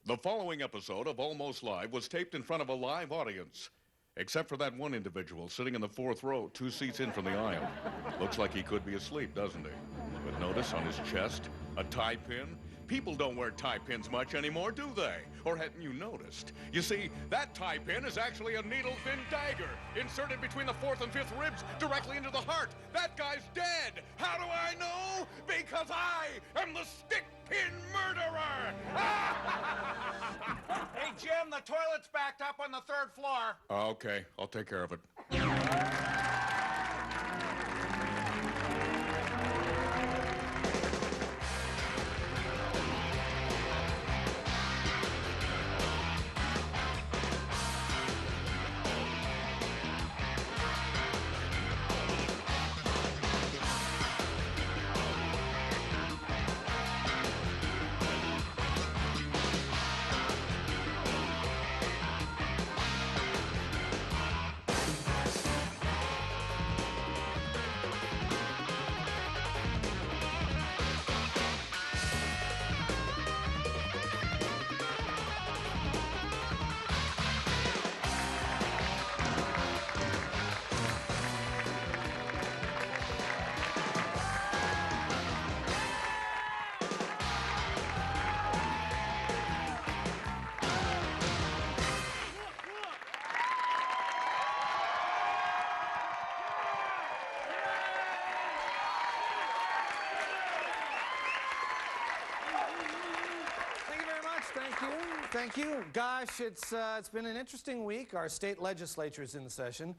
The following episode of Almost Live was taped in front of a live audience. Except for that one individual sitting in the fourth row, 2 seats in from the aisle. Looks like he could be asleep, doesn't he? But notice on his chest, a tie pin. People don't wear tie pins much anymore, do they? Or hadn't you noticed? You see, that tie pin is actually a needle-thin dagger inserted between the 4th and 5th ribs directly into the heart. That guy's dead. How do I know? Because I am the stick pin murderer. Hey, Jim, the toilet's backed up on the 3rd floor. Okay, I'll take care of it. Thank you. Gosh, it's been an interesting week. Our state legislature is in session.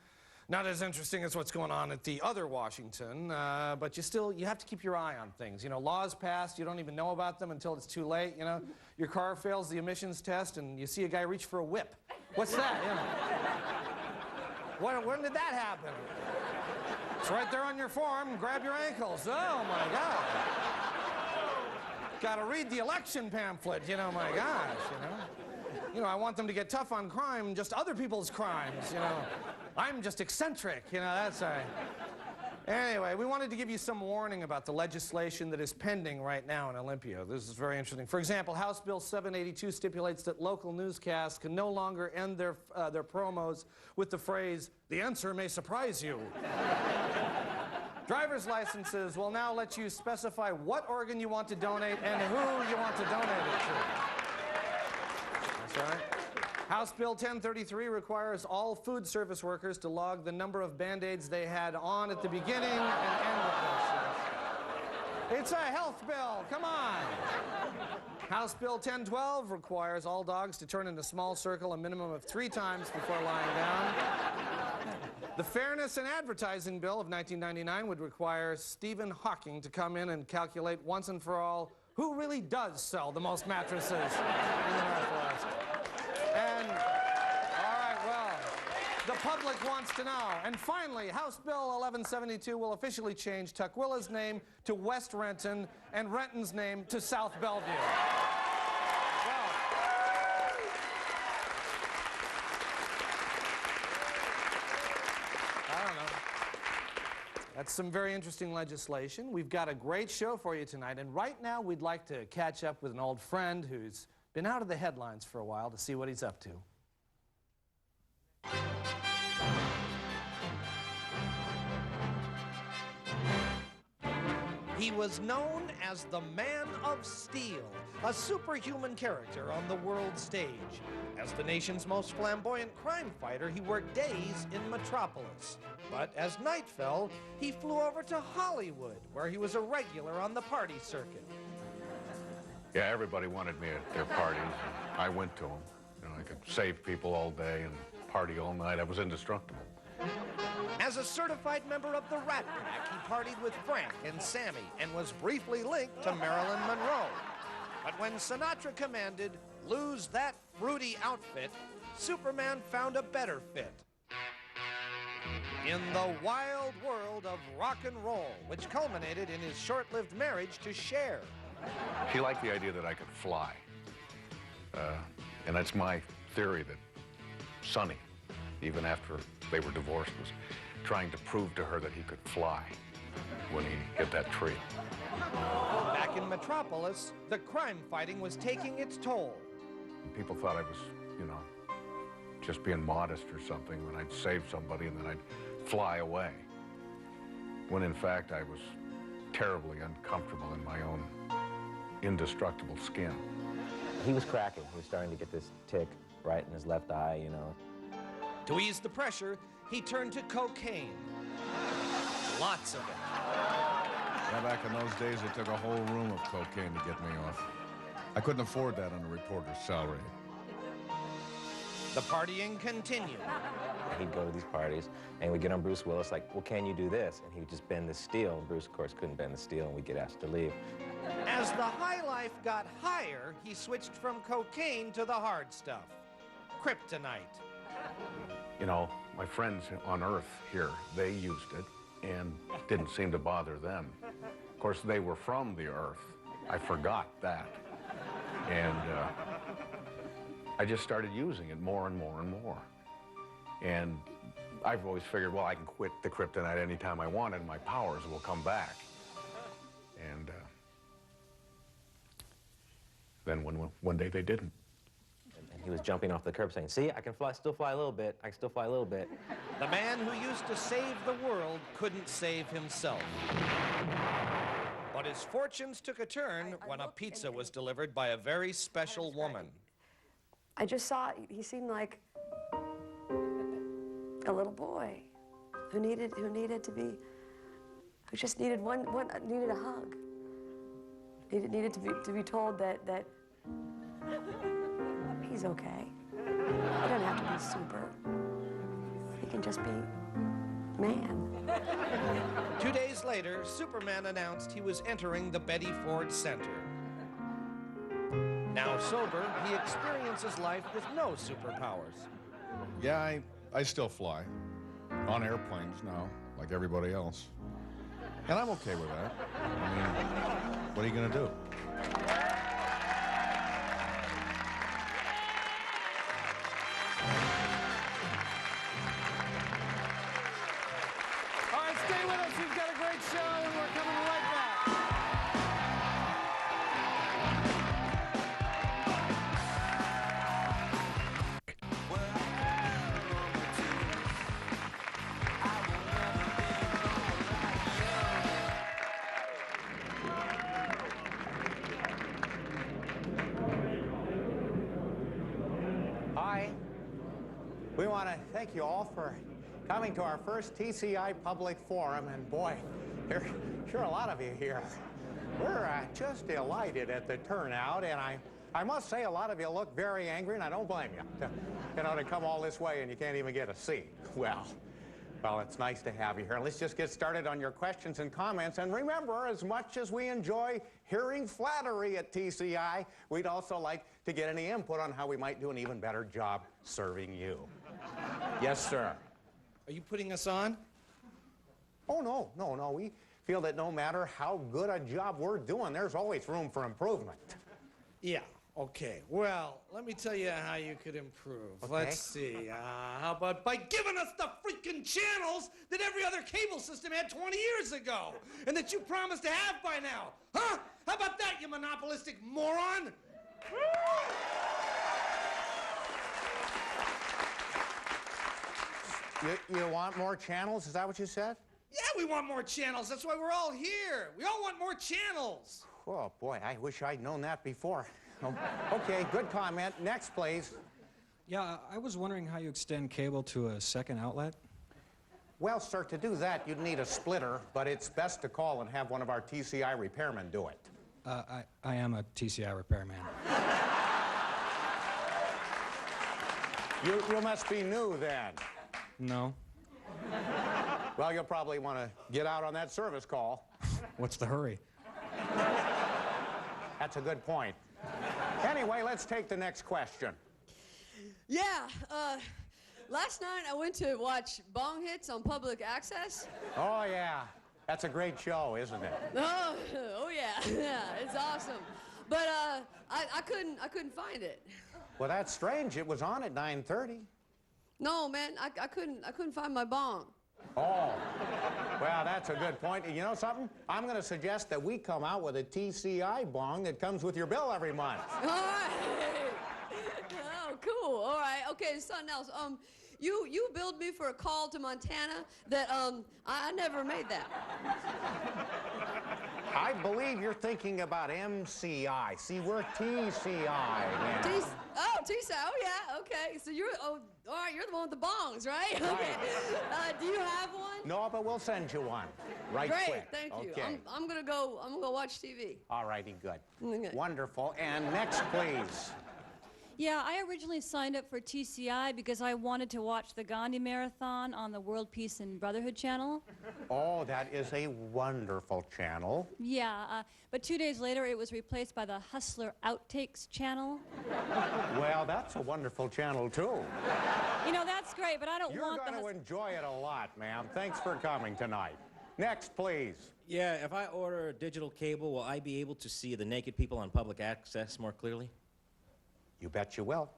Not as interesting as what's going on at the other Washington, but you have to keep your eye on things. You know, laws passed, you don't even know about them until it's too late. You know, your car fails the emissions test and you see a guy reach for a whip. What's that? You know? When did that happen? It's right there on your form. Grab your ankles. Oh, my God. Got to read the election pamphlet, you know, my gosh, you know. You know, I want them to get tough on crime, just other people's crimes, you know. I'm just eccentric, you know, that's right. Anyway, we wanted to give you some warning about the legislation that is pending right now in Olympia. This is very interesting. For example, House Bill 782 stipulates that local newscasts can no longer end their promos with the phrase, "The answer may surprise you." Driver's licenses will now let you specify what organ you want to donate and who you want to donate it to. That's right. House Bill 1033 requires all food service workers to log the number of Band-Aids they had on at the beginning and end of this. It's a health bill, come on. House Bill 1012 requires all dogs to turn in a small circle a minimum of 3 times before lying down. The Fairness and Advertising Bill of 1999 would require Stephen Hawking to come in and calculate once and for all who really does sell the most mattresses in the Northwest. And, all right, well, the public wants to know. And finally, House Bill 1172 will officially change Tuckwilla's name to West Renton and Renton's name to South Bellevue. That's some very interesting legislation. We've got a great show for you tonight, and right now we'd like to catch up with an old friend who's been out of the headlines for a while to see what he's up to. He was known as the Man of Steel, a superhuman character on the world stage. As the nation's most flamboyant crime fighter, he worked days in Metropolis. But as night fell, he flew over to Hollywood, where he was a regular on the party circuit. Yeah, everybody wanted me at their parties. And I went to them. You know, I could save people all day and party all night. I was indestructible. As a certified member of the Rat Pack, he partied with Frank and Sammy and was briefly linked to Marilyn Monroe. But when Sinatra commanded, "Lose that fruity outfit," Superman found a better fit. In the wild world of rock and roll, which culminated in his short-lived marriage to Cher. She liked the idea that I could fly. And that's my theory that Sonny, even after they were divorced, was trying to prove to her that he could fly when he hit that tree. Back in Metropolis, the crime fighting was taking its toll. And people thought I was, you know, just being modest or something when I'd save somebody and then I'd fly away. When in fact I was terribly uncomfortable in my own indestructible skin. He was cracking. He was starting to get this tick right in his left eye, you know. To ease the pressure, he turned to cocaine. Lots of it. Yeah, back in those days, it took a whole room of cocaine to get me off. I couldn't afford that on a reporter's salary. The partying continued. He'd go to these parties, and we'd get on Bruce Willis, like, well, can you do this? And he would just bend the steel, and Bruce, of course, couldn't bend the steel, and we'd get asked to leave. As the high life got higher, he switched from cocaine to the hard stuff. Kryptonite. You know, my friends on Earth here, they used it and didn't seem to bother them. Of course, they were from the Earth. I forgot that. And I just started using it more and more and more. And I've always figured, well, I can quit the kryptonite anytime I want and my powers will come back. And then one day they didn't. And he was jumping off the curb saying, see, I can fly, still fly a little bit. I can still fly a little bit. The man who used to save the world couldn't save himself. But his fortunes took a turn when a pizza was delivered by a very special woman. I just saw, he seemed like a little boy who needed to be, who just needed needed a hug. Needed to be told that he's okay. He doesn't have to be super. He can just be man. 2 days later, Superman announced he was entering the Betty Ford Center. Now sober, he experiences life with no superpowers. Yeah, I still fly. On airplanes now, like everybody else. And I'm okay with that. I mean, what are you gonna do? All right, stay with us. We've got a great show, and we're coming right back. Hi. We want to thank you all for coming to our first TCI Public Forum, and boy, there's sure a lot of you here. We're just delighted at the turnout, and I must say a lot of you look very angry, and I don't blame you. To come all this way and you can't even get a seat. Well, it's nice to have you here. Let's just get started on your questions and comments. And remember, as much as we enjoy hearing flattery at TCI, we'd also like to get any input on how we might do an even better job serving you. Yes, sir. Are you putting us on? Oh, no. We feel that no matter how good a job we're doing, there's always room for improvement. Yeah, okay. Well, let me tell you how you could improve. Okay. Let's see. How about by giving us the freaking channels that every other cable system had 20 years ago and that you promised to have by now? Huh? How about that, you monopolistic moron? You want more channels? Is that what you said? Yeah, we want more channels. That's why we're all here. We all want more channels. Oh, boy, I wish I'd known that before. Okay, good comment. Next, please. Yeah, I was wondering how you extend cable to a second outlet. Well, sir, to do that, you'd need a splitter, but it's best to call and have one of our TCI repairmen do it. I am a TCI repairman. You must be new, then. No. Well, you'll probably want to get out on that service call. What's the hurry? That's a good point. Anyway, let's take the next question. Yeah, last night I went to watch Bong Hits on public access. Oh, yeah. That's a great show, isn't it? Oh yeah, yeah, it's awesome. But I couldn't find it. Well, that's strange. It was on at 9:30. No, man, I couldn't find my bong. Oh, well, that's a good point. You know something? I'm going to suggest that we come out with a TCI bong that comes with your bill every month. All right. okay, it's something else. You billed me for a call to Montana that I never made that. I believe you're thinking about MCI. See, we're TCI, man. TCI. Oh yeah. Okay. So you're all right. You're the one with the bongs, right? Okay. Do you have one? No, but we'll send you one. Right Great. quick. Thank you. Okay. I'm gonna go watch TV. All righty, good. Okay. Wonderful. And next, please. Yeah, I originally signed up for TCI because I wanted to watch the Gandhi Marathon on the World Peace and Brotherhood channel. Oh, that is a wonderful channel. Yeah, but 2 days later it was replaced by the Hustler Outtakes channel. Well, that's a wonderful channel, too. You know, that's great, but I don't You're want going to enjoy it a lot, ma'am. Thanks for coming tonight. Next, please. Yeah, if I order digital cable, will I be able to see the naked people on public access more clearly? You bet you will.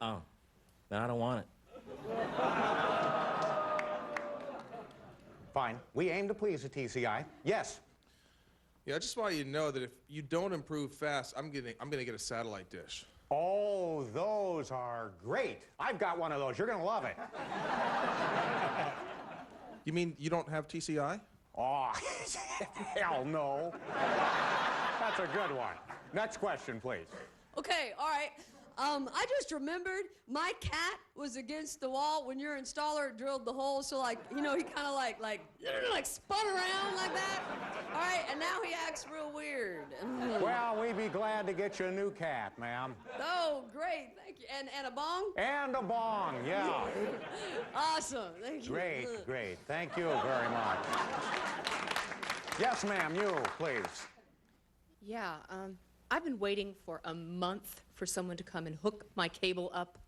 Oh, then I don't want it. Fine. We aim to please the TCI. Yes. Yeah, I just want you to know that if you don't improve fast, I'm gonna get a satellite dish. Oh, those are great. I've got one of those. You're going to love it. You mean you don't have TCI? Oh, hell no. That's a good one. Next question, please. Okay. All right. I just remembered my cat was against the wall when your installer drilled the hole. So like, you know, he kind of like spun around like that. All right, and now he acts real weird. Well, we'd be glad to get you a new cat, ma'am. Oh, great, thank you. And a bong? And a bong, yeah. Awesome, thank you. Great, great. Thank you very much. Yes, ma'am, you, please. Yeah, I've been waiting for a month for someone to come and hook my cable up.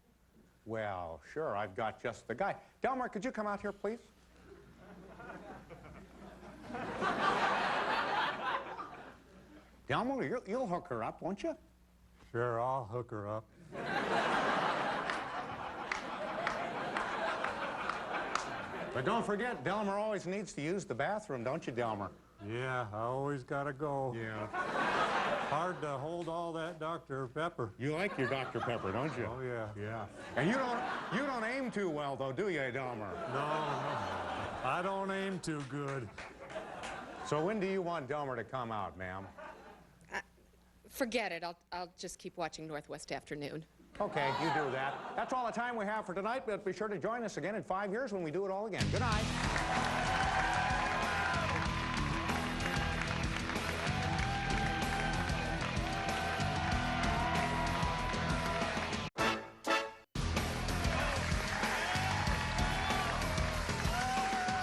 Well, sure, I've got just the guy. Delmar, could you come out here, please? Delmar, you'll hook her up, won't you? Sure, I'll hook her up. But don't forget, Delmar always needs to use the bathroom, don't you, Delmar? Yeah, I always gotta go. Yeah. Hard to hold all that Dr. Pepper. You like your Dr. Pepper, don't you? Oh, yeah. Yeah. And you don't aim too well, though, do you, Delmar? No. I don't aim too good. So when do you want Delmar to come out, ma'am? Forget it. I'll just keep watching Northwest Afternoon. Okay, you do that. That's all the time we have for tonight, but be sure to join us again in 5 years when we do it all again. Good night.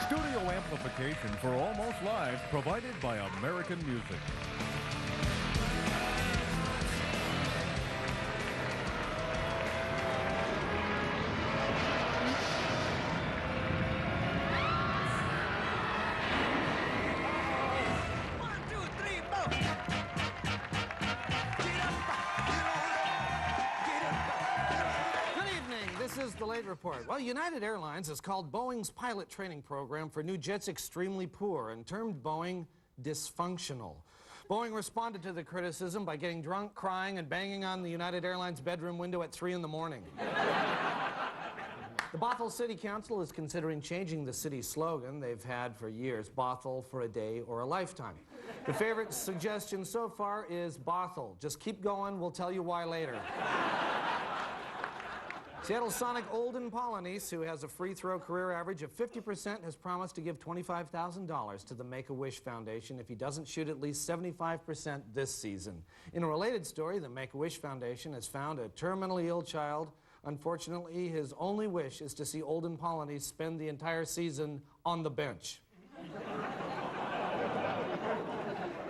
Studio amplification for Almost Live provided by American Music. This is the late report. Well, United Airlines has called Boeing's pilot training program for new jets extremely poor and termed Boeing dysfunctional. Boeing responded to the criticism by getting drunk, crying, and banging on the United Airlines bedroom window at 3 in the morning. The Bothell City Council is considering changing the city's slogan they've had for years, Bothell for a day or a lifetime. The favorite suggestion so far is Bothell. Just keep going, we'll tell you why later. Seattle Sonic Olden Polynice, who has a free throw career average of 50%, has promised to give $25,000 to the Make-A-Wish Foundation if he doesn't shoot at least 75% this season. In a related story, the Make-A-Wish Foundation has found a terminally ill child. Unfortunately, his only wish is to see Olden Polynice spend the entire season on the bench.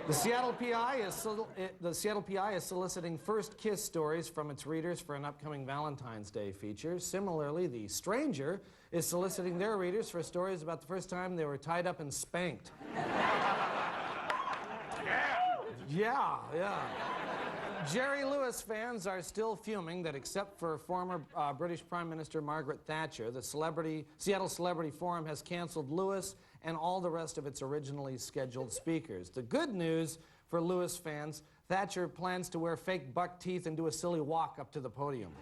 The Seattle PI is soliciting first kiss stories from its readers for an upcoming Valentine's Day feature. Similarly, The Stranger is soliciting their readers for stories about the first time they were tied up and spanked. Yeah. Jerry Lewis fans are still fuming that except for former British Prime Minister Margaret Thatcher, the Seattle Celebrity Forum has canceled Lewis and all the rest of its originally scheduled speakers. The good news for Lewis fans, Thatcher plans to wear fake buck teeth and do a silly walk up to the podium.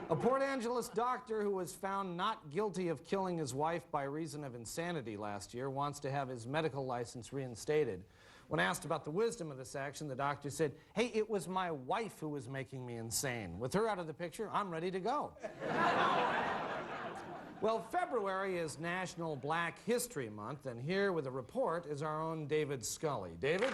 A Port Angeles doctor who was found not guilty of killing his wife by reason of insanity last year wants to have his medical license reinstated. When asked about the wisdom of this action, the doctor said, "Hey, it was my wife who was making me insane. With her out of the picture, I'm ready to go." Well, February is National Black History Month, and here with a report is our own David Scully. David?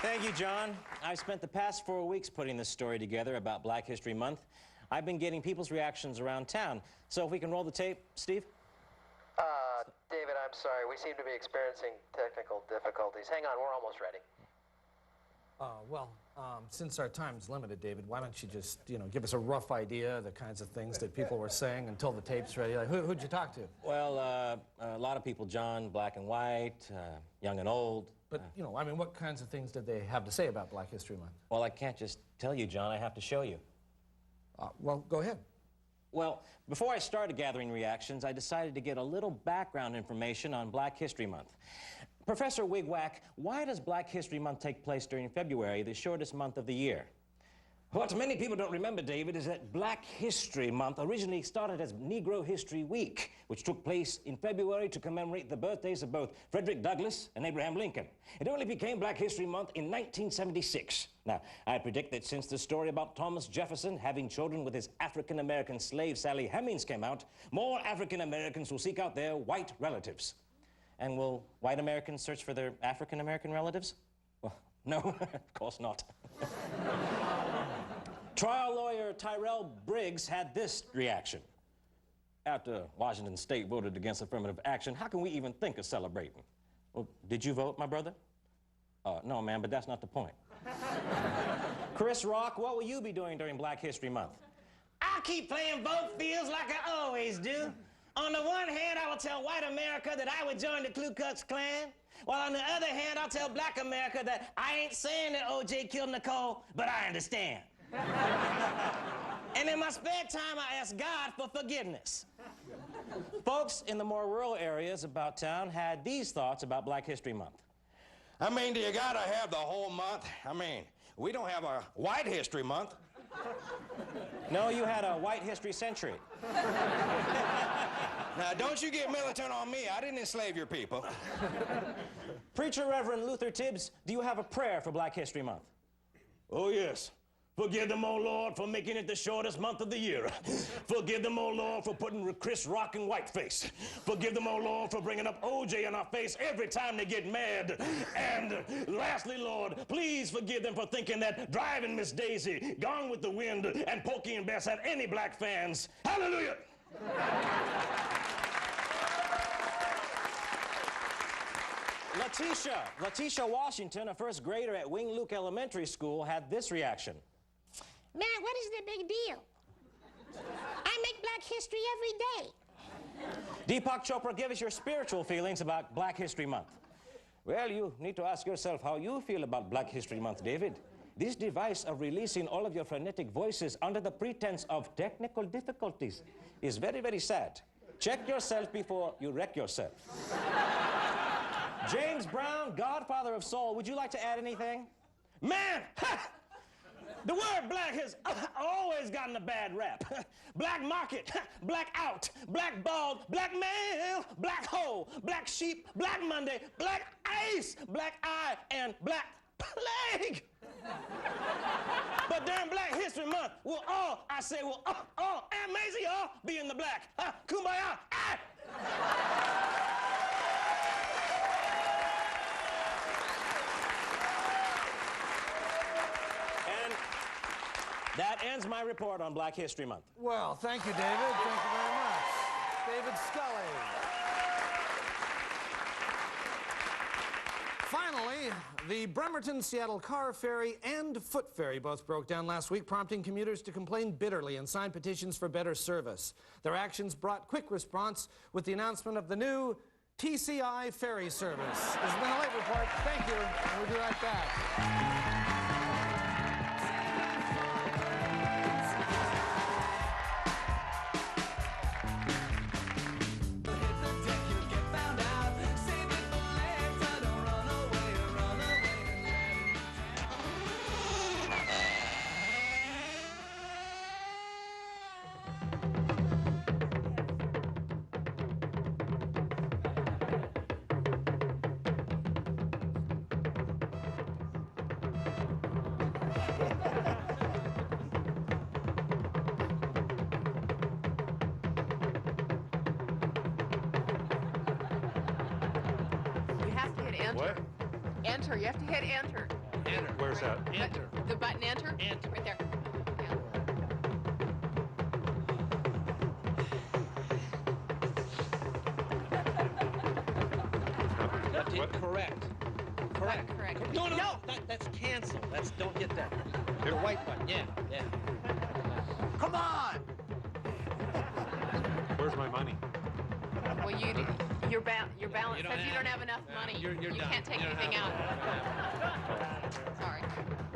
Thank you, John. I've spent the past 4 weeks putting this story together about Black History Month. I've been getting people's reactions around town. So if we can roll the tape, Steve? David, I'm sorry. We seem to be experiencing technical difficulties. Hang on, we're almost ready. Since our time's limited, David, why don't you just, give us a rough idea of the kinds of things that people were saying until the tape's ready? Like, who'd you talk to? Well, a lot of people, John, black and white, young and old. But, what kinds of things did they have to say about Black History Month? Well, I can't just tell you, John. I have to show you. Well, go ahead. Well, before I started gathering reactions, I decided to get a little background information on Black History Month. Professor Wigwack, why does Black History Month take place during February, the shortest month of the year? What many people don't remember, David, is that Black History Month originally started as Negro History Week, which took place in February to commemorate the birthdays of both Frederick Douglass and Abraham Lincoln. It only became Black History Month in 1976. Now, I predict that since the story about Thomas Jefferson having children with his African-American slave Sally Hemings came out, more African-Americans will seek out their white relatives. And will white Americans search for their African-American relatives? Well, no, of course not. Trial lawyer Tyrell Briggs had this reaction. After Washington State voted against affirmative action, how can we even think of celebrating? Well, did you vote, my brother? No, man, but that's not the point. Chris Rock, what will you be doing during Black History Month? I'll keep playing both fields like I always do. On the one hand, I will tell white America that I would join the Ku Klux Klan, while on the other hand, I'll tell black America that I ain't saying that O.J. killed Nicole, but I understand. And in my spare time, I ask God for forgiveness. Folks in the more rural areas about town had these thoughts about Black History Month. I mean, do you gotta have the whole month? I mean, we don't have a White History Month. No, you had a White History Century. Now, don't you get militant on me. I didn't enslave your people. Preacher Reverend Luther Tibbs, do you have a prayer for Black History Month? Oh, yes. Forgive them, O Lord, for making it the shortest month of the year. Forgive them, O Lord, for putting Chris Rock in whiteface. Forgive them, O Lord, for bringing up O.J. in our face every time they get mad. And lastly, Lord, please forgive them for thinking that Driving Miss Daisy, Gone with the Wind, and Porky and Bess have any black fans. Hallelujah! Letitia Washington, a first grader at Wing Luke Elementary School, had this reaction. Man, what is the big deal? I make Black history every day. Deepak Chopra, give us your spiritual feelings about Black History Month. Well, you need to ask yourself how you feel about Black History Month, David. This device of releasing all of your frenetic voices under the pretense of technical difficulties is very, very sad. Check yourself before you wreck yourself. James Brown, godfather of soul, would you like to add anything? Man! Ha! The word black has always gotten a bad rap. Black market, black out, black bald, black male, black hole, black sheep, black Monday, black ice, black eye, and black plague. But during Black History Month, we'll all, and Maisie all be in the black. Kumbaya. Ah! That ends my report on Black History Month. Well, thank you, David. Thank you very much. David Scully. Finally, the Bremerton-Seattle car ferry and foot ferry both broke down last week, prompting commuters to complain bitterly and sign petitions for better service. Their actions brought quick response with the announcement of the new TCI ferry service. This has been a late report. Thank you. We'll be right back. Enter. What? Enter. You have to hit enter. Enter. Where's that? Enter. The button enter? Enter. Right there. Correct. Correct. No. That's cancel. Don't hit that. The white button. Yeah. Come on! Where's my money? Well, your balance says you don't have enough money. You're you done. can't take anything out. Sorry.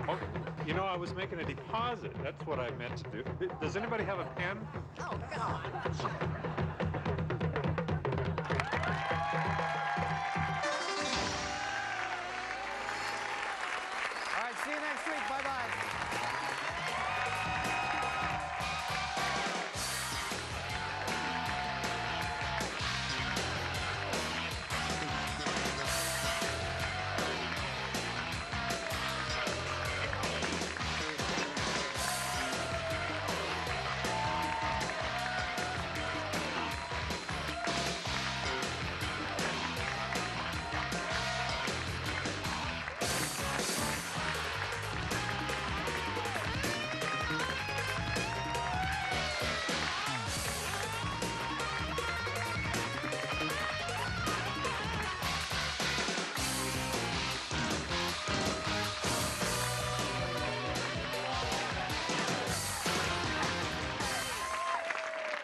Oh, you know, I was making a deposit. That's what I meant to do. Does anybody have a pen? Oh, God.